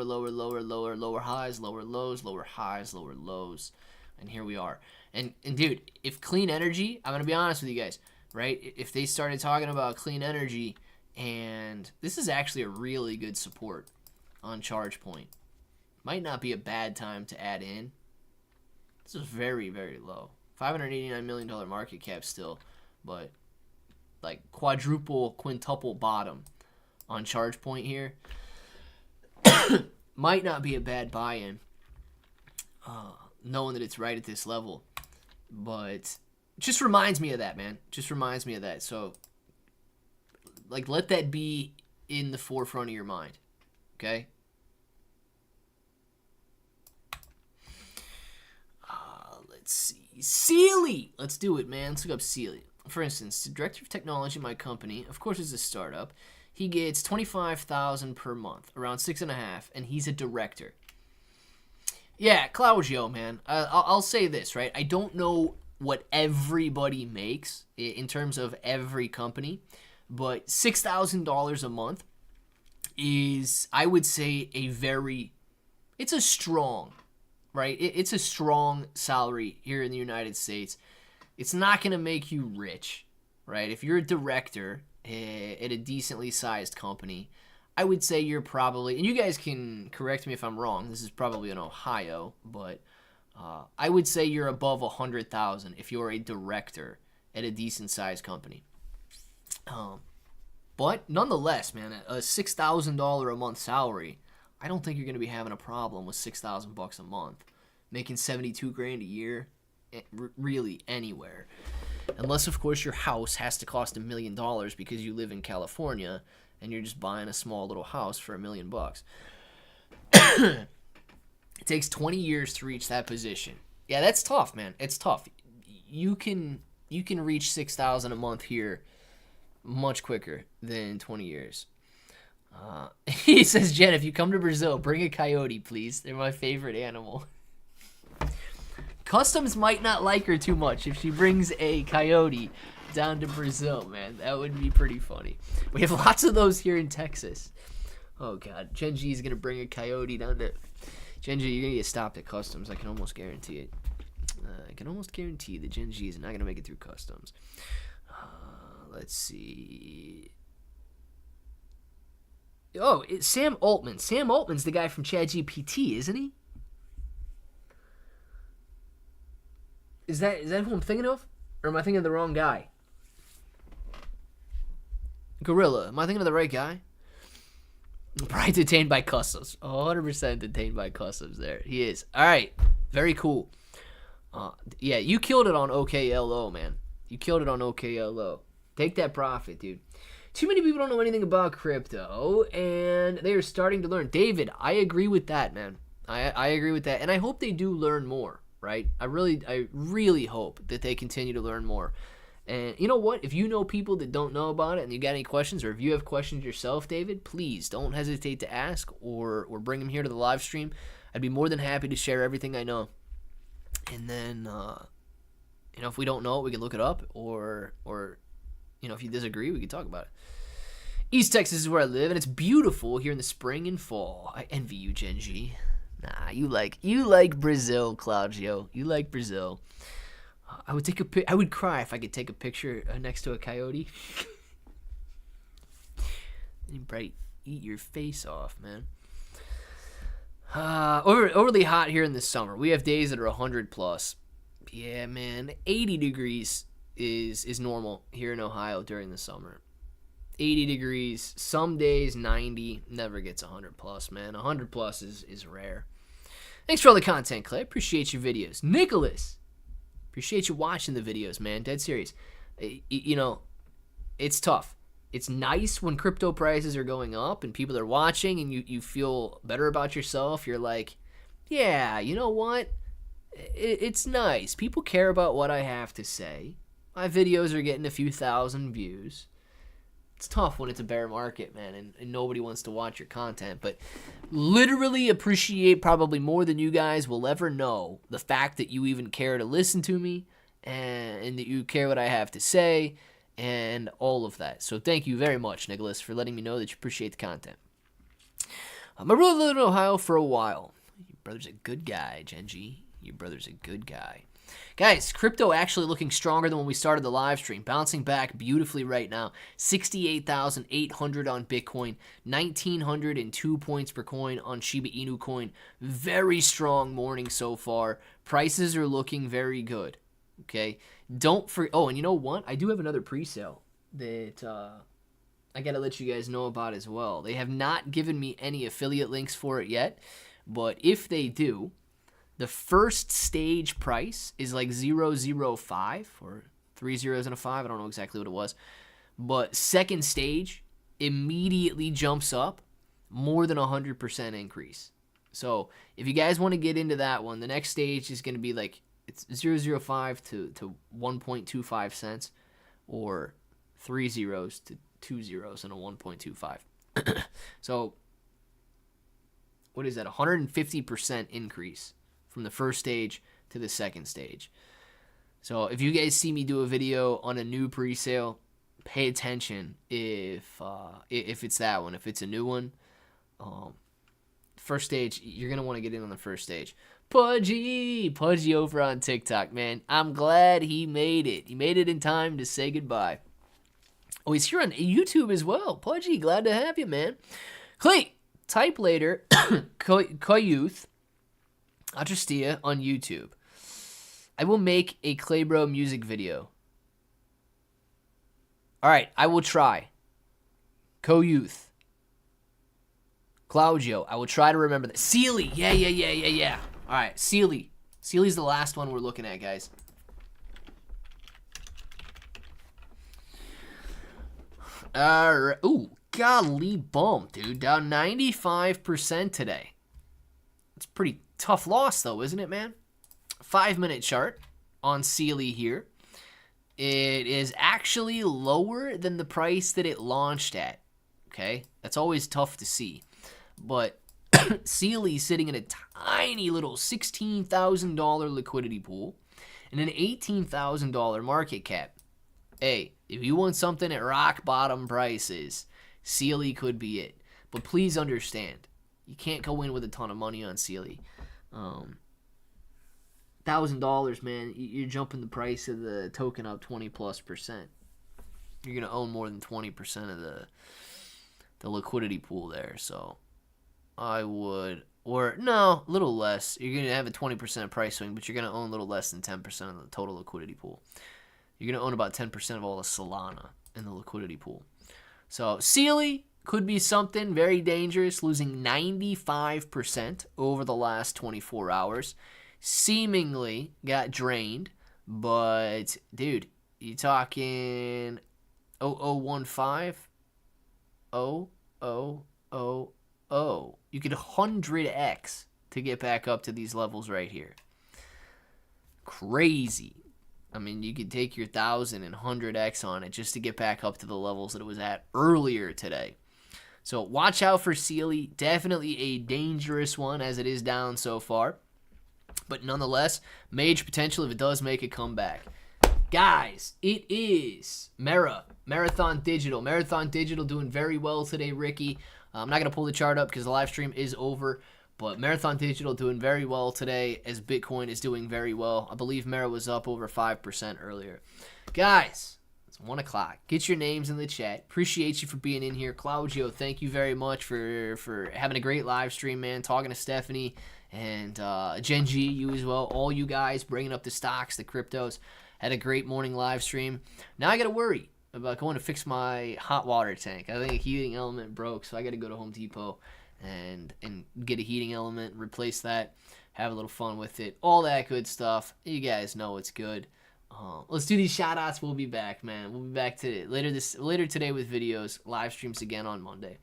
highs, lower lows, lower highs, lower lows, and here we are. And dude, if clean energy, I'm gonna be honest with you guys, right? If they started talking about clean energy, and this is actually a really good support on charge point, might not be a bad time to add in. This is very, very low. $589 million market cap still, but like quadruple, quintuple bottom on charge point here. Might not be a bad buy-in, knowing that it's right at this level. But just reminds me of that, man. Just reminds me of that. So, like, let that be in the forefront of your mind, okay? Let's see. Sealy! Let's do it, man. Let's look up Sealy. For instance, the director of technology of my company, of course it's a startup, he gets $25,000 per month, around 6.5, and he's a director. Yeah, Claudio, man. I'll say this, right? I don't know what everybody makes in terms of every company, but $6,000 a month is, I would say, it's a strong, right? It's a strong salary here in the United States. It's not going to make you rich, right? If you're a director at a decently sized company, I would say you're probably, and you guys can correct me if I'm wrong, this is probably in Ohio, but I would say you're above $100,000 if you're a director at a decent sized company. But nonetheless, man, a $6,000 a month salary, I don't think you're going to be having a problem with $6,000 a month. Making $72,000 a year, really anywhere. Unless, of course, your house has to cost $1 million because you live in California and you're just buying a small little house for $1 million. It takes 20 years to reach that position. Yeah, that's tough, man. It's tough. You can reach $6,000 a month here much quicker than 20 years. He says, Jen, if you come to Brazil, bring a coyote, please. They're my favorite animal. Customs might not like her too much if she brings a coyote down to Brazil, man. That would be pretty funny. We have lots of those here in Texas. Oh, God. Gen G is going to bring a coyote down to... Gen G, you're going to get stopped at customs. I can almost guarantee it. I can almost guarantee that Gen G is not going to make it through customs. Let's see... Oh, it's Sam Altman. Sam Altman's the guy from ChatGPT, isn't he? Is that who I'm thinking of? Or am I thinking of the wrong guy? Gorilla. Am I thinking of the right guy? Probably detained by customs. 100% detained by customs there. He is. All right. Very cool. Yeah, you killed it on OKLO, man. You killed it on OKLO. Take that profit, dude. Too many people don't know anything about crypto, and they are starting to learn. David, I agree with that, man. I agree with that, and I hope they do learn more, right? I really hope that they continue to learn more. And you know what? If you know people that don't know about it and you got any questions, or if you have questions yourself, David, please don't hesitate to ask or bring them here to the live stream. I'd be more than happy to share everything I know. And then, if we don't know it, we can look it up, or if you disagree, we can talk about it. East Texas is where I live, and it's beautiful here in the spring and fall. I envy you, Gen G. Nah, you like Brazil, Claudio. You like Brazil. I would cry if I could take a picture next to a coyote. Bright, eat your face off, man. Overly hot here in the summer. We have days that are 100 plus. Yeah, man. 80 degrees is normal here in Ohio during the summer. 80 degrees. Some days 90. Never gets 100 plus, man. 100 plus is rare. Thanks for all the content, Clay. Appreciate your videos. Nicholas, appreciate you watching the videos, man. Dead serious. You know, it's tough. It's nice when crypto prices are going up and people are watching and you feel better about yourself. You're like, yeah, you know what? It's nice. People care about what I have to say. My videos are getting a few thousand views. It's tough when it's a bear market, man, and nobody wants to watch your content. But literally appreciate probably more than you guys will ever know the fact that you even care to listen to me and that you care what I have to say and all of that. So thank you very much, Nicholas, for letting me know that you appreciate the content. My brother lived in Ohio for a while. Your brother's a good guy, Genji. Your brother's a good guy. Guys, crypto actually looking stronger than when we started the live stream. Bouncing back beautifully right now. 68,800 on Bitcoin. 1,902 points per coin on Shiba Inu Coin. Very strong morning so far. Prices are looking very good. Okay? Don't forget. Oh, and you know what? I do have another pre-sale that I got to let you guys know about as well. They have not given me any affiliate links for it yet. But if they do, the first stage price is like 005 or 3 zeros and a 5. I don't know exactly what it was. But second stage immediately jumps up more than 100% increase. So if you guys want to get into that one, the next stage is going to be like it's 005 to 1.25 cents or 3 zeros to 2 zeros and a 1.25. So what is that? 150% increase from the first stage to the second stage. So if you guys see me do a video on a new pre-sale, pay attention if it's that one. If it's a new one, first stage, you're going to want to get in on the first stage. Pudgy over on TikTok, man. I'm glad he made it. He made it in time to say goodbye. Oh, he's here on YouTube as well. Pudgy, glad to have you, man. Clay, type later, Koyuth, Atrastia on YouTube. I will make a Claybro music video. Alright, I will try. Koyuth. Claudio, I will try to remember that. Sealy, yeah. Alright, Sealy. Sealy's the last one we're looking at, guys. Alright, ooh, golly bum, dude. Down 95% today. It's pretty tough loss, though, isn't it, man? 5-minute chart on Sealy here. It is actually lower than the price that it launched at. Okay? That's always tough to see. But Sealy's sitting in a tiny little $16,000 liquidity pool and an $18,000 market cap. Hey, if you want something at rock bottom prices, Sealy could be it. But please understand, you can't go in with a ton of money on Sealy. $1,000, man, you're jumping the price of the token up 20+%. You're gonna own more than 20% of the liquidity pool there. So I would, or no, a little less. You're gonna have a 20% price swing, but you're gonna own a little less than 10% of the total liquidity pool. You're gonna own about 10% of all the Solana in the liquidity pool. So Sealy could be something very dangerous, losing 95% over the last 24 hours. Seemingly got drained, but dude, you talking 0015? 0000. You could 100x to get back up to these levels right here. Crazy. I mean, you could take your 1,000 and 100x on it just to get back up to the levels that it was at earlier today. So watch out for Sealy. Definitely a dangerous one as it is down so far. But nonetheless, major potential if it does make a comeback. Guys, it is Marathon Digital. Marathon Digital doing very well today, Ricky. I'm not going to pull the chart up because the live stream is over. But Marathon Digital doing very well today as Bitcoin is doing very well. I believe Mara was up over 5% earlier. Guys, it's 1 o'clock. Get your names in the chat. Appreciate you for being in here. Claudio, thank you very much for having a great live stream, man. Talking to Stephanie and Gen G, you as well. All you guys bringing up the stocks, the cryptos. Had a great morning live stream. Now I got to worry about going to fix my hot water tank. I think a heating element broke, so I got to go to Home Depot and get a heating element, replace that, have a little fun with it. All that good stuff. You guys know it's good. Let's do these shout-outs. We'll be back, man. We'll be back later today with videos, live streams again on Monday.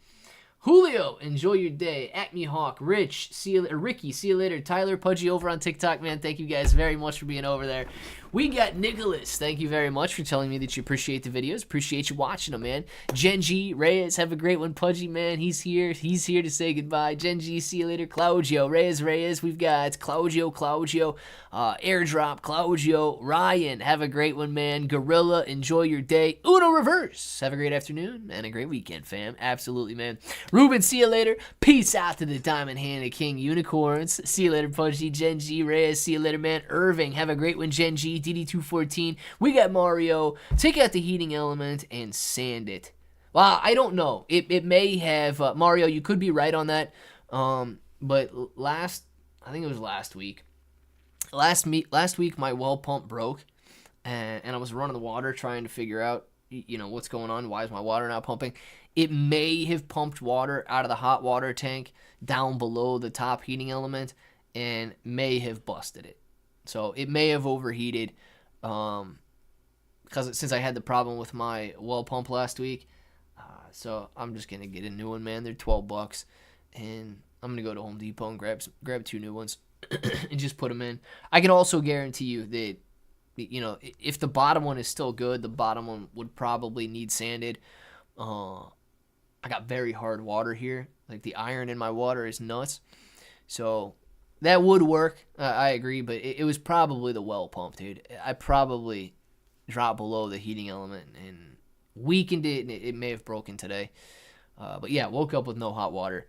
Julio, enjoy your day. Acme Hawk, Rich, Ricky, see you later. Tyler, Pudgy over on TikTok, man. Thank you guys very much for being over there. We got Nicholas. Thank you very much for telling me that you appreciate the videos. Appreciate you watching them, man. Genji, Reyes, have a great one. Pudgy, man, he's here. He's here to say goodbye. Genji, see you later. Claudio, Reyes. We've got Claudio, Airdrop, Claudio, Ryan, have a great one, man. Gorilla, enjoy your day. Uno Reverse, have a great afternoon and a great weekend, fam. Absolutely, man. Ruben, see you later. Peace out to the Diamond Handed King Unicorns. See you later, Pudgy. Genji, Reyes, see you later, man. Irving, have a great one. Genji, DD214. We got Mario. Take out the heating element and sand it. Well, I don't know. It may have Mario. You could be right on that. But I think it was last week. Last week my well pump broke, and I was running the water trying to figure out what's going on. Why is my water not pumping? It may have pumped water out of the hot water tank down below the top heating element and may have busted it. So it may have overheated because since I had the problem with my well pump last week. So I'm just going to get a new one, man. They're $12, and I'm going to go to Home Depot and grab 2 new ones and just put them in. I can also guarantee you that, if the bottom one is still good, the bottom one would probably need sanded. I got very hard water here. Like, the iron in my water is nuts. So that would work. I agree, but it was probably the well pump, dude. I probably dropped below the heating element and weakened it, and it may have broken today. But yeah, woke up with no hot water.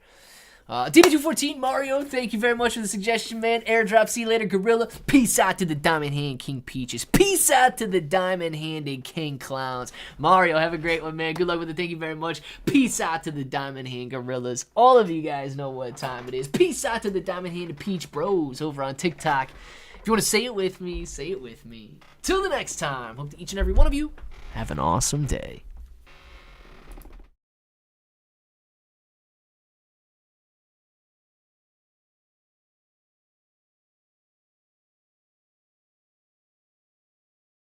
DB214, Mario, thank you very much for the suggestion, man. Airdrop, see you later, Gorilla. Peace out to the Diamond Hand King Peaches. Peace out to the Diamond Handed King Clowns. Mario, have a great one, man. Good luck with it. Thank you very much. Peace out to the Diamond Hand Gorillas. All of you guys know what time it is. Peace out to the Diamond Handed Peach Bros over on TikTok. If you want to say it with me, say it with me. Till the next time, hope that each and every one of you have an awesome day.